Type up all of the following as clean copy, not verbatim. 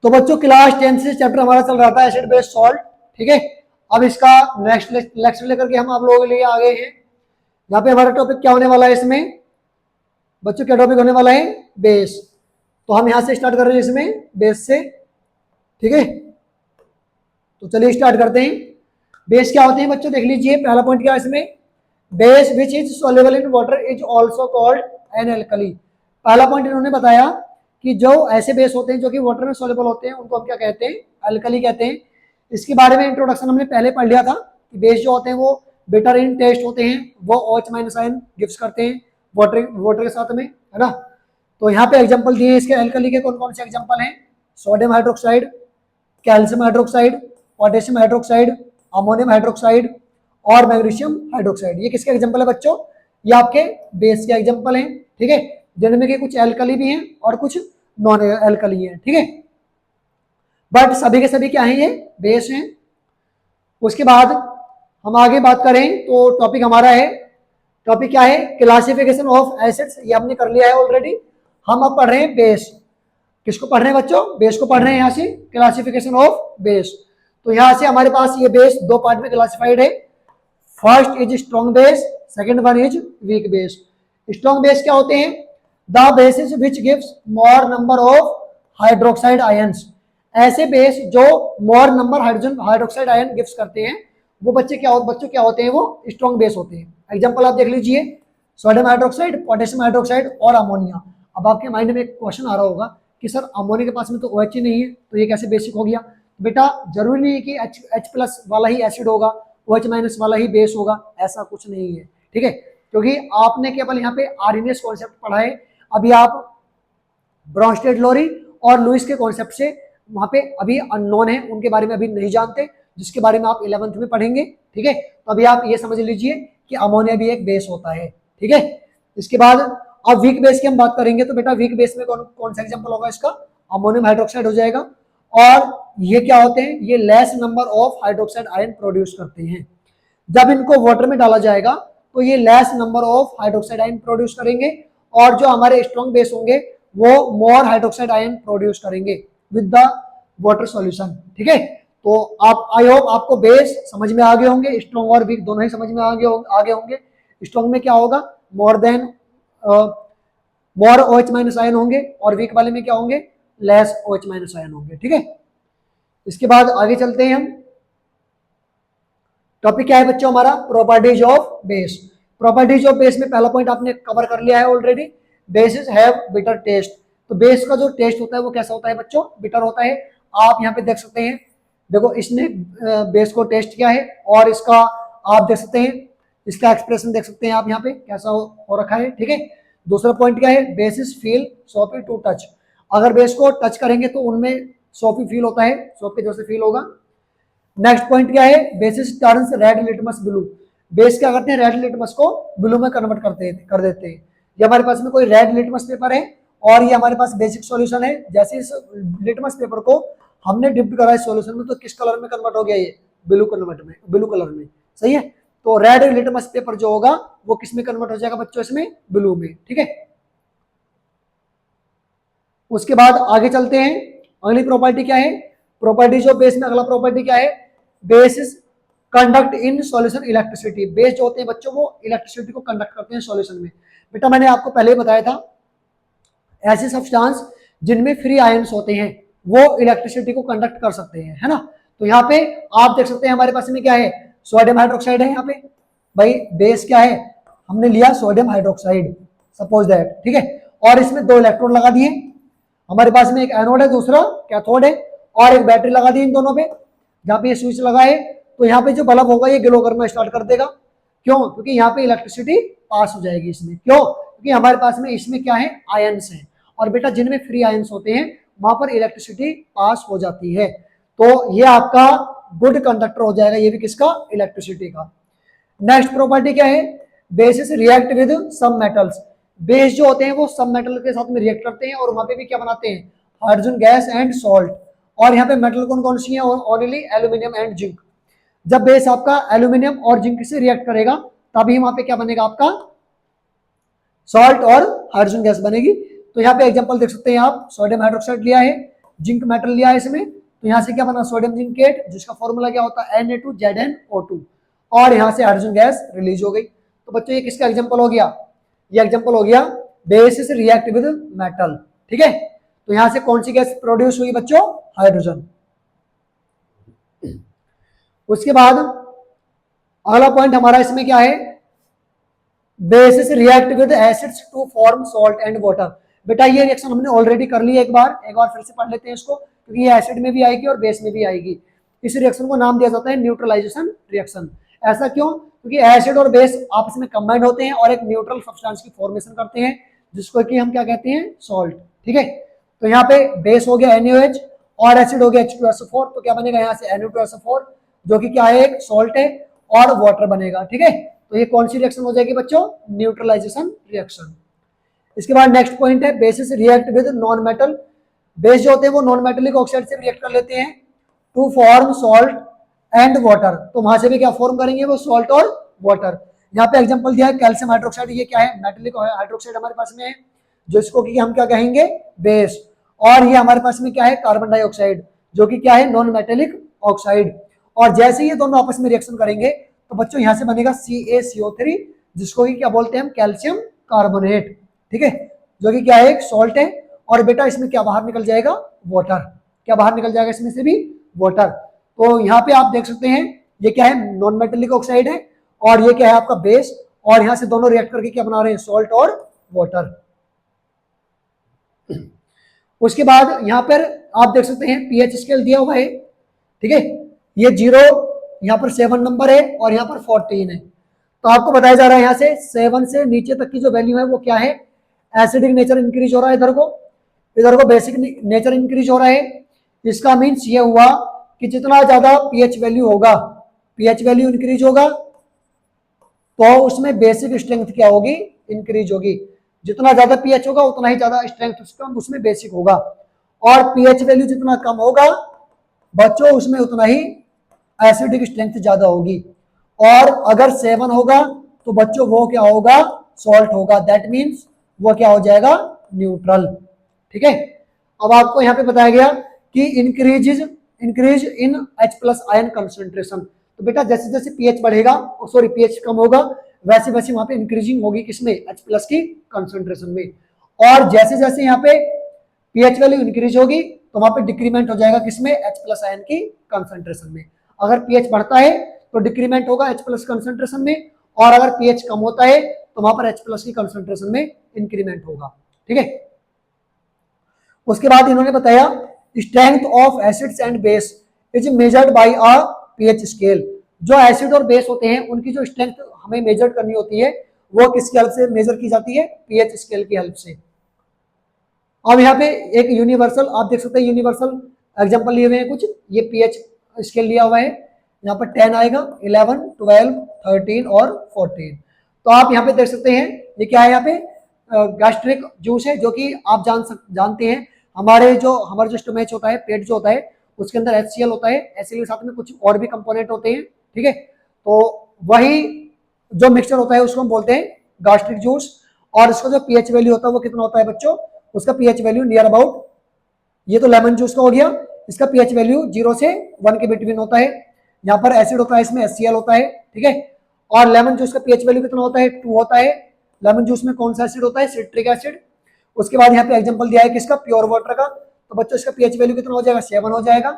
तो बच्चों क्लास 10 से चैप्टर हमारा चल रहा था एसिड बेस सॉल्ट, ठीक है। अब इसका नेक्स्ट लेक्चर लेकर के हम आप लोगों के लिए आ गए हैं। यहाँ पे हमारा टॉपिक क्या होने वाला है इसमें बच्चों, क्या टॉपिक होने वाला है, बेस। तो हम यहाँ से स्टार्ट कर रहे हैं इसमें बेस से, ठीक है। तो चलिए स्टार्ट करते हैं। बेस क्या होते हैं बच्चों, देख लीजिए। पहला पॉइंट क्या है इसमें, base which is soluble in water is also called an alkali. पहला पॉइंट इन्होंने बताया कि जो ऐसे बेस होते हैं जो कि वाटर में सॉल्युबल होते हैं उनको हम क्या कहते हैं, एल्कली कहते हैं। इसके बारे में इंट्रोडक्शन हमने पहले पढ़ लिया था कि बेस जो होते हैं वो बेटर इन टेस्ट होते हैं, वो OH माइनस आयन गिव्स करते हैं वाटर के साथ में, है ना। तो यहाँ पे एग्जांपल दिए इसके एल्कली के, कौन कौन से एग्जांपल हैं, sodium hydroxide, calcium hydroxide, potassium hydroxide, ammonium hydroxide और मैग्नीशियम हाइड्रोक्साइड। ये किसके एग्जांपल है बच्चों, ये आपके बेस के एग्जांपल हैं, ठीक है। जिनमें के कुछ एल्कली भी हैं और कुछ नॉन एल्कली हैं, ठीक है। बट सभी के सभी क्या हैं, ये बेस हैं। उसके बाद हम आगे बात करें तो टॉपिक हमारा है, टॉपिक क्या है, क्लासिफिकेशन ऑफ एसिड्स। ये हमने कर लिया है ऑलरेडी। हम अब पढ़ रहे हैं बेस। किसको पढ़ रहे हैं बच्चों, बेस को पढ़ रहे हैं। यहाँ से क्लासिफिकेशन ऑफ बेस। तो यहाँ से हमारे पास ये बेस दो पार्ट में क्लासिफाइड है। First is strong base, second one is weak base. Strong base क्या होते हैं, the basis which gives more number of hydroxide ions. ऐसे बेस जो मोर नंबर हाइड्रोक्साइड आयन गिव्स करते हैं वो बच्चों क्या होते हैं, वो स्ट्रॉन्ग बेस होते हैं। एग्जांपल आप देख लीजिए, सोडियम हाइड्रोक्साइड, पोटेशियम हाइड्रोक्साइड और अमोनिया। अब आपके माइंड में एक क्वेश्चन आ रहा होगा कि सर अमोनिया के पास में तो OH ही नहीं है, तो ये कैसे बेसिक हो गया। बेटा जरूरी नहीं है कि H+ वाला ही एसिड होगा, OH- वाला ही बेस होगा, ऐसा कुछ नहीं है, ठीक है। क्योंकि आपने केवल यहाँ पे आर्हेनियस कॉन्सेप्ट पढ़ा है। अभी आप ब्रॉन्स्टेड लोरी और लुईस के कॉन्सेप्ट से वहां पे अभी अननोन है, उनके बारे में अभी नहीं जानते, जिसके बारे में आप 11th में पढ़ेंगे, ठीक है। तो अभी आप ये समझ लीजिए कि अमोनिया भी एक बेस होता है, ठीक है। इसके बाद अब वीक बेस की हम बात करेंगे तो बेटा वीक बेस में कौन सा एग्जांपल होगा इसका, अमोनियम हाइड्रोक्साइड हो जाएगा। और ये क्या होते हैं, ये less number of hydroxide ion produce करते हैं। जब इनको वाटर में डाला जाएगा तो ये less number of hydroxide ion produce करेंगे, और जो हमारे स्ट्रॉन्ग बेस होंगे वो मोर हाइड्रोक्साइड आयन प्रोड्यूस करेंगे विद द वाटर सॉल्यूशन, ठीक है। तो आप आई होप आपको बेस समझ में आ गए होंगे, स्ट्रॉन्ग और वीक दोनों ही समझ में आगे होंगे। स्ट्रॉन्ग में क्या होगा, मोर OH- आयन होंगे, और वीक वाले में क्या होंगे, लेस OH- आयन होंगे, ठीक है। इसके बाद आगे चलते हैं हम। टॉपिक क्या है बच्चों हमारा, properties of base. Properties of base में पहला पॉइंट आपने कवर कर लिया है already, basis have bitter taste. तो बेस का जो टेस्ट होता है वो कैसा होता है बच्चों, बिटर होता है। आप यहाँ पे देख सकते हैं, देखो इसने बेस को टेस्ट किया है, और इसका आप देख सकते हैं, इसका एक्सप्रेशन देख सकते हैं आप यहाँ पे कैसा हो रखा है, ठीक है। दूसरा पॉइंट क्या है, bases feel soapy to touch. अगर बेस को टच करेंगे तो उनमें सॉफ्टी फील होता है, सॉफ्ट के जैसे फील होगा। नेक्स्ट पॉइंट क्या है, basis turns red litmus blue. Base क्या करते हैं, रेड लिटमस को ब्लू में कन्वर्ट कर देते हैं। ये हमारे पास में कोई रेड लिटमस पेपर है और ये हमारे पास बेसिक सॉल्यूशन है। जैसे इस लिटमस पेपर को हमने डिप्ट करा इस सॉल्यूशन में तो किस कलर में कन्वर्ट हो गया, ये ब्लू कलर में, सही है। तो रेड लिटमस पेपर जो होगा वो किस में कन्वर्ट हो जाएगा बच्चों, इसमें ब्लू में, ठीक है। उसके बाद आगे चलते हैं, अगली प्रॉपर्टी क्या है, प्रॉपर्टीज ऑफ बेस में अगला प्रॉपर्टी क्या है, base conduct in solution electricity. Base जो होते हैं बच्चों वो इलेक्ट्रिसिटी को कंडक्ट करते हैं सॉल्यूशन में। बेटा मैंने आपको पहले बताया था, ऐसे सब्सटेंस जिनमें फ्री आयंस होते हैं वो इलेक्ट्रिसिटी को कंडक्ट कर सकते हैं, है ना। तो यहाँ पे आप देख सकते हैं हमारे पास में क्या है, सोडियम हाइड्रोक्साइड है। यहाँ पे भाई बेस क्या है, हमने लिया सोडियम हाइड्रोक्साइड, सपोज दैट, ठीक है। और इसमें 2 इलेक्ट्रॉन लगा दिए, हमारे पास में एक एनोड है दूसरा कैथोड है, और एक बैटरी लगा दी इन दोनों पे। जहाँ पे ये स्विच लगा है तो यहाँ पे जो बल्ब होगा ये ग्लो करना स्टार्ट कर देगा। क्यों, क्योंकि यहाँ पे इलेक्ट्रिसिटी पास हो जाएगी इसमें। क्यों, क्योंकि हमारे पास में इसमें क्या है, आयंस है। और बेटा जिनमें फ्री आयंस होते हैं वहां पर इलेक्ट्रिसिटी पास हो जाती है। तो ये आपका गुड कंडक्टर हो जाएगा, ये भी किसका, इलेक्ट्रिसिटी का। नेक्स्ट प्रॉपर्टी क्या है, bases react with some metals. Base जो होते हैं वो सब मेटल के साथ में रिएक्ट करते हैं, और वहां पे भी क्या बनाते हैं, हाइड्रोजन गैस एंड सॉल्ट। और यहाँ पे मेटल कौन कौन सी है, ओनली एल्यूमिनियम एंड जिंक। जब बेस आपका एल्यूमिनियम और जिंक से रिएक्ट करेगा तभी वहां पे क्या बनेगा, आपका सॉल्ट और हाइड्रोजन गैस बनेगी। तो यहाँ पे एग्जांपल देख सकते हैं आप, सोडियम हाइड्रोक्साइड लिया है, जिंक मेटल लिया है इसमें, तो यहाँ से क्या बना सोडियम जिंकेट, जिसका फॉर्मूला क्या होता है Na2ZnO2, और यहाँ से हाइड्रोजन गैस रिलीज हो गई। तो बच्चों ये किसका एग्जाम्पल हो गया, ये एग्जाम्पल हो गया बेसिस रिएक्ट विद मेटल। ठीक है, तो यहाँ से कौन सी गैस प्रोड्यूस हुई बच्चों, हाइड्रोजन। उसके बाद अगला पॉइंट हमारा इसमें क्या है, bases react with acids to form salt and water. बेटा ये रिएक्शन हमने ऑलरेडी कर ली एक बार फिर से पढ़ लेते हैं इसको, क्योंकि ये एसिड में भी आएगी और बेस में भी आएगी। इस रिएक्शन को नाम दिया जाता है न्यूट्रलाइजेशन रिएक्शन। ऐसा क्यों, क्योंकि एसिड और बेस आपस में कंबाइंड होते हैं और एक न्यूट्रल सब्सटेंस की फॉर्मेशन करते हैं, जिसको कि हम क्या कहते हैं, सॉल्ट। ठीक है, तो यहाँ पे बेस हो गया NaOH और एसिड हो गया H2SO4, तो क्या बनेगा यहाँ से Na2SO4, जो कि क्या है, एक सॉल्ट है, और वाटर बनेगा। ठीक है, तो ये कौन सी रिएक्शन हो जाएगी बच्चों, न्यूट्रलाइजेशन रिएक्शन। इसके बाद नेक्स्ट पॉइंट है bases react with non metal. Base जो होते हैं वो नॉन मेटेलिक ऑक्साइड से रिएक्ट कर लेते हैं to form salt and water, तो वहां से भी क्या फॉर्म करेंगे, वो सॉल्ट और वाटर। यहाँ पे एग्जांपल दिया है कैल्शियम हाइड्रोक्साइड, ये क्या है, मेटेलिक हाइड्रोक्साइड हमारे पास में है, जिसको कि हम क्या कहेंगे, बेस। और ये हमारे पास में क्या है, कार्बन डाइऑक्साइड, जो कि क्या है, नॉन मेटेलिक ऑक्साइड। और जैसे ये दोनों आपस में रिएक्शन करेंगे तो बच्चों यहाँ से बनेगा CaCO3, जिसको कि क्या बोलते हैं हम, कैल्शियम कार्बोनेट। ठीक है, जो कि क्या है, एक सॉल्ट है। और बेटा इसमें क्या बाहर निकल जाएगा, वाटर। क्या बाहर निकल जाएगा इसमें से भी, वाटर। तो यहाँ पे आप देख सकते हैं ये क्या है, नॉन मेटेलिक ऑक्साइड है, और ये क्या है आपका बेस, और यहाँ से दोनों रिएक्ट करके क्या बना रहे हैं, सॉल्ट और वाटर। उसके बाद यहाँ पर आप देख सकते हैं pH स्केल दिया हुआ है। ठीक है, ये 0, यहाँ पर 7 नंबर है, और यहाँ पर 14 है। तो आपको बताया जा रहा है यहाँ से 7 से नीचे तक की जो वैल्यू है वो क्या है, एसिडिक नेचर इंक्रीज हो रहा है, इधर को बेसिक नेचर इंक्रीज हो रहा है। इसका मीन्स ये हुआ कि जितना ज्यादा pH वैल्यू होगा, pH वैल्यू इंक्रीज होगा, तो उसमें बेसिक स्ट्रेंथ क्या होगी, इंक्रीज होगी। जितना ज्यादा pH होगा उतना ही ज्यादा स्ट्रेंथ उसमें बेसिक होगा, और pH वैल्यू जितना कम होगा बच्चों उसमें उतना ही एसिडिक स्ट्रेंथ ज्यादा होगी। और अगर 7 होगा तो बच्चों वो क्या होगा, सॉल्ट होगा, दैट मीन्स वो क्या हो जाएगा, न्यूट्रल। ठीक है, अब आपको यहाँ पे बताया गया कि increase in H+ ion concentration. तो बेटा जैसे जैसे pH बढ़ेगा, सॉरी pH कम होगा, वैसे वैसे वहां पे इंक्रीजिंग होगी किसमें, H+ की कंसंट्रेशन में। और जैसे जैसे यहाँ पे pH वैल्यू इंक्रीज होगी तो वहां पे डिक्रीमेंट हो जाएगा किसमें, H+ आयन की कंसंट्रेशन में। अगर pH बढ़ता है तो डिक्रीमेंट होगा H+ कंसंट्रेशन में, और अगर pH कम होता है तो वहां पर H+ की कंसंट्रेशन में इंक्रीमेंट होगा। ठीक है, उसके बाद इन्होंने बताया strength of acids and base is measured by a pH scale. जो एसिड और बेस होते हैं उनकी जो स्ट्रेंथ हमें मेजर करनी होती है वो किसकी हेल्प से मेजर की जाती है, pH स्केल की हेल्प से। अब यहाँ पे एक यूनिवर्सल आप देख सकते हैं, यूनिवर्सल एग्जांपल लिए हुए हैं कुछ, ये pH स्केल लिया हुआ है, यहाँ पर 10 आएगा, 11, 12, 13 और 14। तो आप यहाँ पे देख सकते हैं ये क्या है, यहाँ पे गैस्ट्रिक जूस है, जो कि आप जानते हैं हमारे जो स्टोमच होता है, पेट जो होता है, उसके अंदर HCl होता है, HCl के साथ में कुछ और भी कंपोनेंट होते हैं। ठीक है, तो वही जो मिक्सचर होता है उसको हम बोलते हैं गैस्ट्रिक जूस। और इसका जो pH वैल्यू होता है वो कितना होता है बच्चों, उसका pH वैल्यू नियर अबाउट, ये तो लेमन जूस का हो गया, इसका pH वैल्यू 0 से 1 के बिटवीन होता है। यहाँ पर एसिड होता है, इसमें HCl होता है। ठीक है, और लेमन जूस का pH वैल्यू कितना होता है, 2 होता है। लेमन जूस में कौन सा एसिड होता है, सिट्रिक एसिड। उसके बाद यहाँ पे एग्जांपल दिया है किसका, प्योर वाटर का, तो बच्चों इसका pH वैल्यू कितना हो जाएगा, 7 हो जाएगा।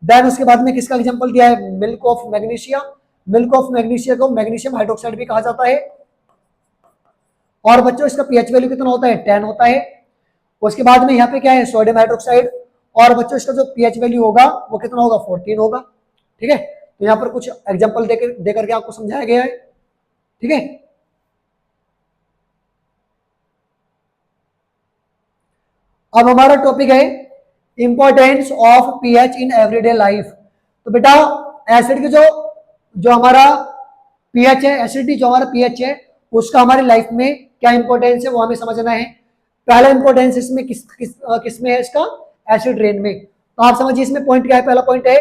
देन उसके बाद में किसका एग्जांपल दिया है, milk of magnesia. Milk of magnesia को मैग्नीशियम हाइड्रोक्साइड भी कहा जाता है, और बच्चों इसका pH वैल्यू कितना होता है, 10 होता है। उसके बाद में यहाँ पे क्या है, सोडियम हाइड्रोक्साइड, और बच्चों इसका जो pH वैल्यू होगा वो कितना होगा, 14 होगा। ठीक है, तो यहाँ पर कुछ एग्जांपल देकर के आपको समझाया गया है। ठीक है, अब हमारा टॉपिक है importance of pH in everyday life. तो बेटा एसिड की जो हमारा pH है, एसिडिटी जो हमारा pH है, उसका हमारी लाइफ में क्या इंपॉर्टेंस है वो हमें समझना है। पहला इंपॉर्टेंस इसमें किस में है, इसका एसिड रेन में। तो आप समझिए इसमें पॉइंट क्या है, पहला पॉइंट है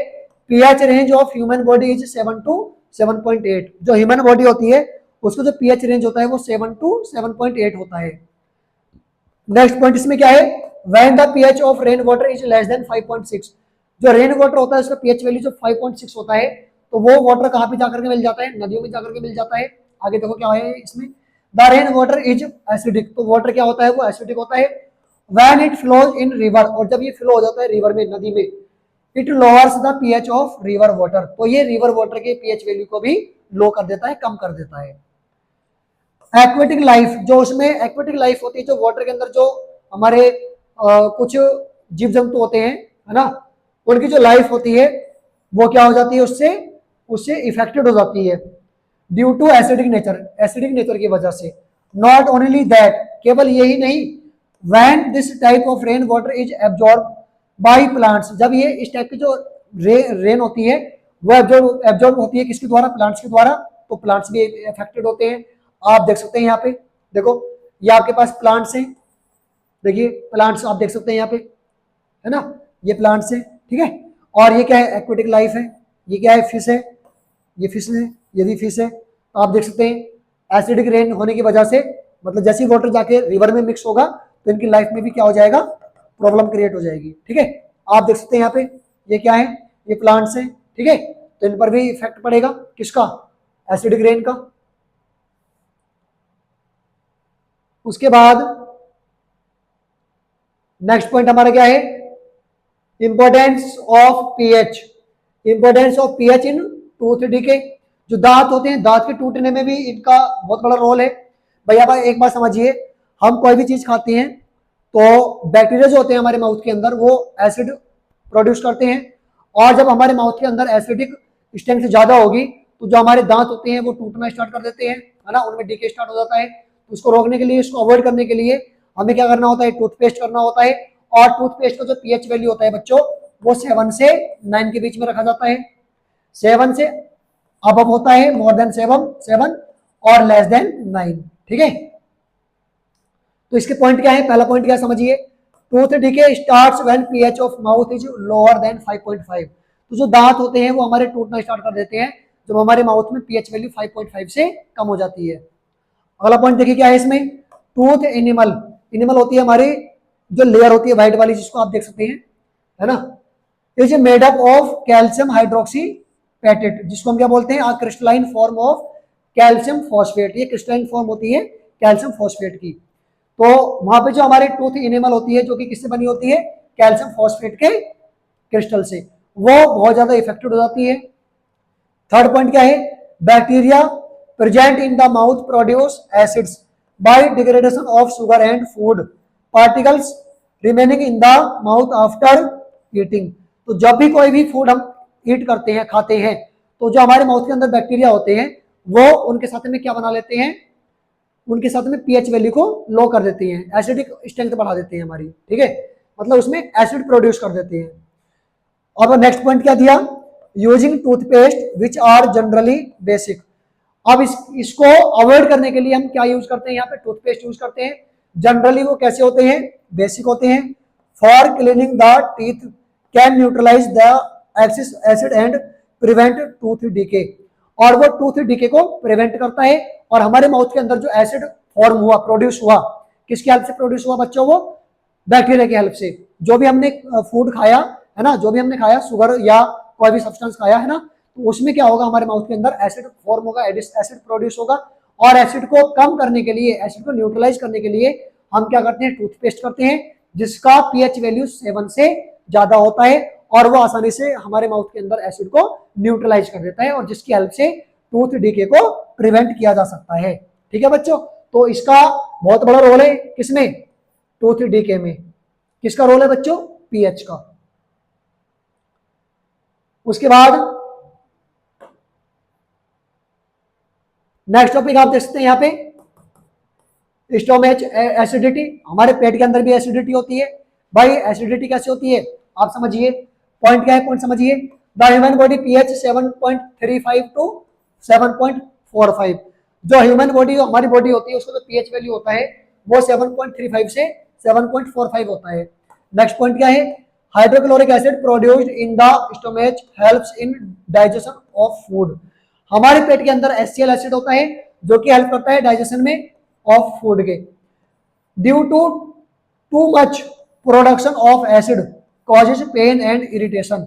pH range of human body is 7 to 7.8। जो ह्यूमन बॉडी होती है उसका जो pH रेंज होता है वो 7 to 7.8 होता है। नेक्स्ट पॉइंट इसमें क्या है, when the pH of rain water is less than 5.6, जो रेन वाटर होता है उसका पीएच वैल्यू जो 5.6 होता है, तो वो वाटर कहाँ पे जाकर के मिल जाता है, नदियों में जाकर के मिल जाता है। आगे देखो क्या है इसमें, the rain water is acidic, तो वाटर क्या होता है, वो एसिडिक होता है। When it flows in river, और जब ये फ्लो हो जाता है रिवर में, नदी में, it lowers the pH of river water, तो ये रिवर वाटर के पीएच वैल्यू को भी लो कर देता है, कम कर देता है। एक्वेटिक लाइफ, जो उसमें एक्वेटिक लाइफ होती है, जो वाटर के अंदर जो हमारे कुछ जीव जंतु होते हैं, है ना, उनकी जो लाइफ होती है वो क्या हो जाती है, उससे उससे इफेक्टेड हो जाती है due to acidic nature, acidic nature की वजह से। नॉट ओनली दैट, केवल यही नहीं, when this type of rain water is absorb by plants, जब ये इस टाइप की जो रेन होती है वो एब्जॉर्ब होती है किसके द्वारा, प्लांट्स के द्वारा, तो प्लांट्स भी इफेक्टेड होते हैं। आप देख सकते हैं यहाँ पे, देखो ये आपके पास प्लांट्स हैं, देखिए प्लांट्स आप देख सकते हैं यहाँ पे, है ना, ये प्लांट्स हैं, ठीक है। और ये क्या है, एक्वेटिक लाइफ है, ये क्या है, फिश है, ये फिश है, ये भी फिश है। तो आप देख सकते हैं एसिडिक रेन होने की वजह से, मतलब जैसे ही वाटर जाके रिवर में मिक्स होगा तो इनकी लाइफ में भी क्या हो जाएगा, प्रॉब्लम क्रिएट हो जाएगी, ठीक है। आप देख सकते हैं यहाँ पे ये क्या है, ये प्लांट्स हैं, ठीक है, तो इन पर भी इफेक्ट पड़ेगा किसका, एसिडिक रेन का। उसके बाद नेक्स्ट पॉइंट हमारा क्या है, importance of pH, importance of pH in tooth decay, जो दांत होते हैं, दांत के टूटने में भी इनका बहुत बड़ा रोल है। भैया भाई एक बात समझिए, हम कोई भी चीज खाते हैं तो बैक्टीरिया जो होते हैं हमारे माउथ के अंदर वो एसिड प्रोड्यूस करते हैं, और जब हमारे माउथ के अंदर एसिडिक स्ट्रेंथ ज्यादा होगी तो जो हमारे दांत होते हैं वो टूटना स्टार्ट कर देते हैं, है ना, उनमें डीके स्टार्ट हो जाता है। तो उसको रोकने के लिए, उसको अवॉइड करने के लिए हमें क्या करना होता है, टूथपेस्ट करना होता है। और टूथपेस्ट का जो पीएच वैल्यू होता है बच्चों, वो 7 से 9 के बीच में रखा जाता है। 7 से अब होता है मोर देन 7 और लेस देन 9, ठीक है। तो इसके पॉइंट क्या है, पहला पॉइंट क्या समझिए, tooth decay starts when pH of mouth is lower than 5.5, तो जो दांत होते हैं वो हमारे टूटना स्टार्ट कर देते हैं जब हमारे माउथ में पीएच वैल्यू 5.5 से कम हो जाती है। अगला पॉइंट देखिए क्या है इसमें, टूथ एनिमल, एनिमल होती है हमारी जो लेयर होती है व्हाइट वाली, जिसको आप देख सकते हैं, है ना, is made up of calcium hydroxy apatite, जिसको हम क्या बोलते हैं, crystalline form of calcium phosphate, ये क्रिस्टलाइन फॉर्म होती है कैल्शियम फॉस्फेट की। तो वहां पे जो हमारे टूथ एनिमल होती है जो कि किससे बनी होती है, कैल्शियम फॉस्फेट के क्रिस्टल से, वो बहुत ज्यादा इफेक्टेड हो जाती है। थर्ड पॉइंट क्या है, bacteria present in the mouth produce acids bye degradation of sugar and food particles remaining in the mouth after eating, तो जब भी कोई भी फूड हम ईट करते हैं, खाते हैं, तो जो हमारे माउथ के अंदर बैक्टीरिया होते हैं वो उनके साथ में क्या बना लेते हैं, उनके साथ में पीएच वैल्यू को लो कर देते हैं, एसिडिक स्ट्रेंथ बढ़ा देते हैं हमारी, ठीक है, मतलब उसमें एसिड प्रोड्यूस कर देते हैं। और नेक्स्ट पॉइंट क्या दिया, using toothpaste which are generally basic, अब इसको अवॉइड करने के लिए हम क्या यूज करते हैं, यहाँ पे टूथपेस्ट यूज करते हैं। जनरली वो कैसे होते हैं, बेसिक होते हैं। For cleaning the teeth can neutralise the excess acid and prevent tooth decay, और वो टूथ डीके को प्रिवेंट करता है। और हमारे माउथ के अंदर जो एसिड फॉर्म हुआ, प्रोड्यूस हुआ, किसकी हेल्प से प्रोड्यूस हुआ बच्चों, वो बैक्टीरिया की हेल्प से। जो भी हमने फूड खाया है ना, जो भी हमने खाया, शुगर या कोई भी सब्सटेंस खाया है ना, तो उसमें क्या होगा, हमारे माउथ के अंदर एसिड फॉर्म होगा, एसिड प्रोड्यूस होगा। और एसिड को कम करने के लिए, एसिड को न्यूट्रलाइज करने के लिए हम क्या करते हैं, टूथपेस्ट करते हैं, जिसका पीएच वैल्यू 7 से ज्यादा होता है, और वो आसानी से हमारे माउथ के अंदर एसिड को न्यूट्रलाइज कर देता है, और जिसकी हेल्प से टूथ डीके को प्रिवेंट किया जा सकता है, ठीक है बच्चों। तो इसका बहुत बड़ा रोल है किसमें, टूथ डीके में। किसका रोल है बच्चों, पीएच का। उसके बाद नेक्स्ट टॉपिक आप देख सकते हैं यहाँ पे, स्टोमेच एसिडिटी, हमारे पेट के अंदर भी एसिडिटी होती है। भाई एसिडिटी कैसे होती है आप समझिए, पॉइंट क्या है, पॉइंट समझिए, the human body pH 7.35 to 7.45, जो ह्यूमन बॉडी, हमारी बॉडी होती है, उसका जो पीएच वैल्यू होता है वो 7.35 से 7.45 होता है। नेक्स्ट पॉइंट क्या है, hydrochloric acid produced in the stomach helps in digestion of food, हमारे पेट के अंदर HCl एसिड होता है जो कि हेल्प करता है डाइजेशन में ऑफ फूड के। Due to too much production of acid causes pain and irritation.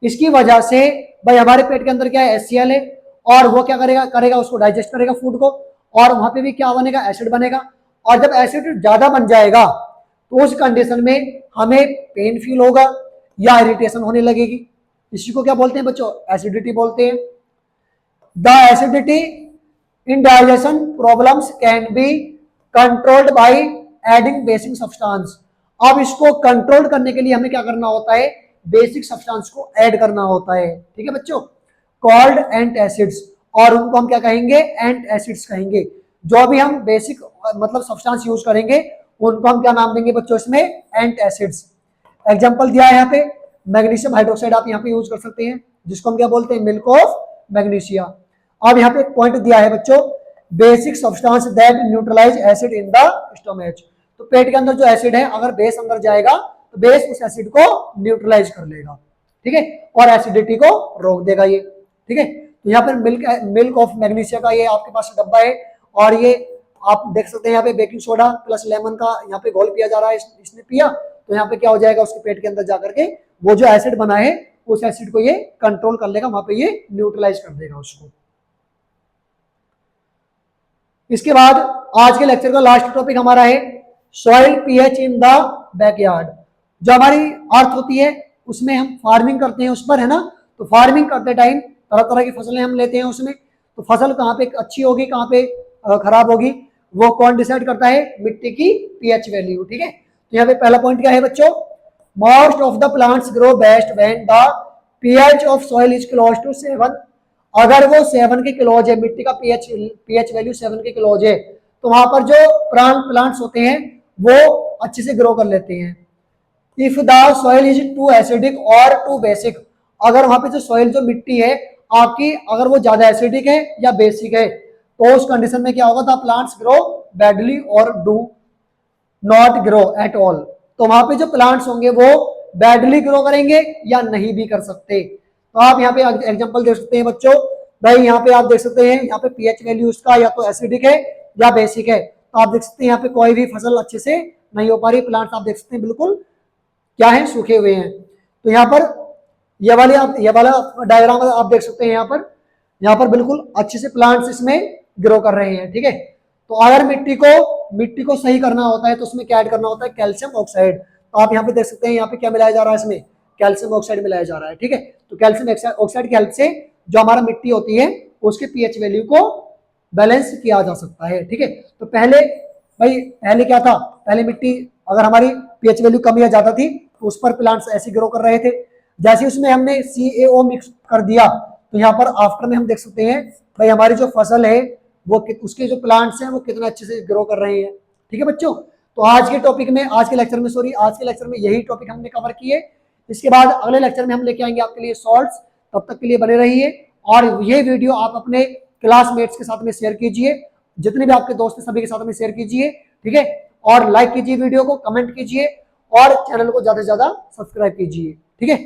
इसकी वजह से भाई हमारे पेट के अंदर क्या है, HCl है, और वो क्या करेगा उसको डाइजेस्ट करेगा फूड को, और वहां पे भी क्या बनेगा, एसिड बनेगा। और जब एसिड ज्यादा बन जाएगा तो उस कंडीशन में हमें पेन फील होगा या इरिटेशन होने लगेगी। इसी को क्या बोलते हैं बच्चों, एसिडिटी बोलते हैं। The acidity in digestion problems can be controlled by adding basic substance. अब इसको कंट्रोल करने के लिए हमें क्या करना होता है, बेसिक सब्सटेंस को ऐड करना होता है, ठीक है बच्चों, कॉल्ड एंट एसिड्स, और उनको हम क्या कहेंगे, एंट एसिड्स कहेंगे। जो भी हम बेसिक मतलब सब्सटेंस यूज करेंगे उनको हम क्या नाम देंगे बच्चों, इसमें एंट एसिड्स। एग्जांपल दिया है यहाँ पे, मैग्नीशियम हाइड्रोक्साइड आप यहाँ पे यूज कर सकते हैं, जिसको हम क्या बोलते हैं, मिल्क ऑफ मैग्नीशिया। अब यहाँ पे एक पॉइंट दिया है बच्चों, basic substance that neutralise acid in the stomach. तो पेट के अंदर जो एसिड है, अगर बेस अंदर जाएगा तो बेस उस एसिड को न्यूट्रलाइज कर लेगा, ठीक है, और एसिडिटी को रोक देगा ये, ठीक है। तो यहाँ पर मिल्क ऑफ मैग्नीशिया का ये आपके पास डब्बा है, और ये आप देख सकते हैं यहाँ पे बेकिंग सोडा प्लस लेमन का यहाँ पे घोल पिया जा रहा है, इसने पिया तो यहाँ पे क्या हो जाएगा, उसके पेट के अंदर जाकर के वो जो एसिड बना है उस एसिड को ये कंट्रोल कर लेगा, वहां पे ये न्यूट्रलाइज कर देगा उसको। इसके बाद आज के लेक्चर का लास्ट टॉपिक हमारा है soil pH in the backyard. जो हमारी अर्थ होती है उसमें हम फार्मिंग करते हैं उस पर, है ना। तो फार्मिंग करते टाइम तरह तरह की फसलें हम लेते हैं उसमें, तो फसल कहाँ पे अच्छी होगी कहाँ पे खराब होगी, वो कौन डिसाइड करता है, मिट्टी की पीएच वैल्यू, ठीक है। तो यहाँ पे पहला पॉइंट क्या है बच्चों, most of the plants grow best when the pH of soil is close to 7। अगर वो 7 के क्लोज है, मिट्टी का पीएच वैल्यू 7 के क्लोज है, तो वहां पर जो प्लांट्स होते हैं वो अच्छे से ग्रो कर लेते हैं। If the soil is too acidic और टू बेसिक, अगर वहां पे जो सॉइल जो मिट्टी है आपकी, अगर वो ज्यादा एसिडिक है या बेसिक है, तो उस कंडीशन में क्या होगा, द प्लांट्स ग्रो बैडली और do not grow at all. तो वहां पे जो प्लांट्स होंगे वो बैडली ग्रो करेंगे या नहीं भी कर सकते। तो आप यहाँ पे एग्जांपल देख सकते हैं बच्चों, भाई यहाँ पे आप देख सकते हैं यहाँ पे पीएच वैल्यू उसका या तो एसिडिक है या बेसिक है। तो आप देख सकते हैं यहाँ पे कोई भी फसल अच्छे से नहीं हो पा रही, प्लांट्स आप देख सकते हैं बिल्कुल क्या है, सूखे हुए हैं। तो यहाँ पर ये वाला डायग्राम आप देख सकते हैं, यहाँ पर बिल्कुल अच्छे से प्लांट्स इसमें ग्रो कर रहे हैं, ठीक है। तो अगर मिट्टी को सही करना होता है तो उसमें क्या ऐड करना होता है, कैल्शियम ऑक्साइड। तो आप यहाँ पे देख सकते हैं यहाँ पे क्या मिलाया जा रहा है, इसमें कैल्शियम ऑक्साइड मिलाया जा रहा है, ठीक है। तो कैल्शियम ऑक्साइड की हेल्प से जो हमारा मिट्टी होती है उसके पीएच वैल्यू को बैलेंस किया जा सकता है, ठीक है। तो पहले क्या था, पहले मिट्टी अगर हमारी पीएच वैल्यू कम या ज्यादा थी तो उस पर प्लांट्स ऐसे ग्रो कर रहे थे। जैसे उसमें हमने CaO मिक्स कर दिया तो यहाँ पर आफ्टर में हम देख सकते हैं भाई हमारी जो फसल है वो उसके जो प्लांट्स हैं वो कितना अच्छे से ग्रो कर रहे हैं, ठीक है बच्चों। तो आज के लेक्चर में यही टॉपिक हमने कवर किए। इसके बाद अगले लेक्चर में हम लेके आएंगे आपके लिए सॉल्ट्स। तब तक के लिए बने रहिए, और ये वीडियो आप अपने क्लासमेट्स के साथ में शेयर कीजिए, जितने भी आपके दोस्त हैं सभी के साथ में शेयर कीजिए, ठीक है। और लाइक कीजिए वीडियो को, कमेंट कीजिए, और चैनल को ज्यादा से ज्यादा सब्सक्राइब कीजिए, ठीक है।